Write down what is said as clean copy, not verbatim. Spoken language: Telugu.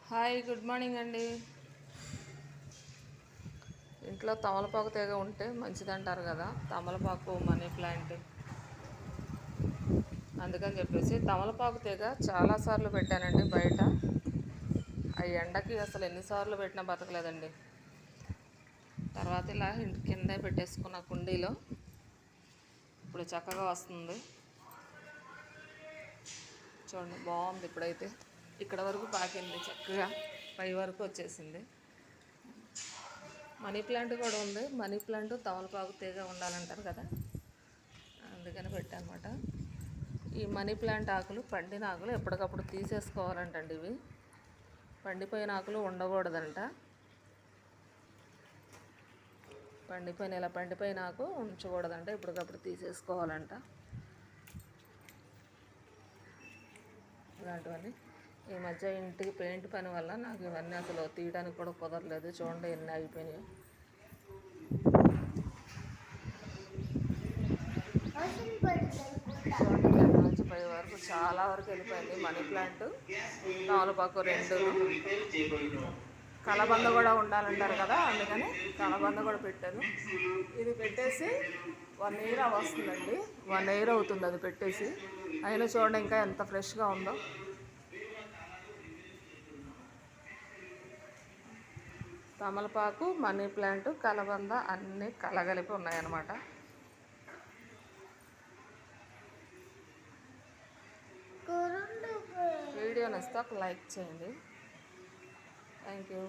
హాయ్, గుడ్ మార్నింగ్ అండి. ఇంట్లో తమలపాకు తీగ ఉంటే మంచిదంటారు కదా, తమలపాకు మనీ ప్లాంట్. అందుకని చెప్పేసి తమలపాకు తీగ చాలాసార్లు పెట్టానండి బయట. ఆ ఎండకి అసలు ఎన్నిసార్లు పెట్టినా బతకలేదండి. తర్వాత ఇలా ఇంటి కిందే పెట్టేసుకున్న కుండీలో ఇప్పుడు చక్కగా వస్తుంది. చూడండి, బాగుంది. ఇప్పుడైతే ఇక్కడ వరకు పాకింది, చక్కగా పై వరకు వచ్చేసింది. మనీ ప్లాంట్ కూడా ఉంది. మనీ ప్లాంట్ తమలపాకు తీగ ఉండాలంటారు కదా, అందుకని పెట్టానమాట. ఈ మనీ ప్లాంట్ ఆకులు, పండిన ఆకులు ఎప్పటికప్పుడు తీసేసుకోవాలంటండి. ఇవి పండిపోయిన ఆకులు ఉండకూడదంట. ఇలా పండిపోయిన ఆకు ఉంచకూడదంట, ఎప్పటికప్పుడు తీసేసుకోవాలంట. ఇలాంటివన్నీ ఈ మధ్య ఇంటికి పెయింట్ పని వల్ల నాకు ఇవన్నీ అసలు తీయడానికి కూడా కుదరలేదు. చూడండి ఎన్ని అయిపోయినాయి. చూడండి, కింద నుంచి పై వరకు చాలా వరకు వెళ్ళిపోయింది. మనీ ప్లాంట్, తమలపాకు రెండు. కలబంద కూడా ఉండాలంటారు కదా, అందుకని కలబంద కూడా పెట్టాను. ఇది పెట్టేసి 1 year వస్తుందండి. 1 year అవుతుంది అది పెట్టేసి. అయినా చూడండి ఇంకా ఎంత ఫ్రెష్గా ఉందో. తమలపాకు, మనీ ప్లాంట్, కలబంద అన్నీ కలగలిపి ఉన్నాయన్నమాట. వీడియో నచ్చితే ఒక లైక్ చేయండి. Thank you.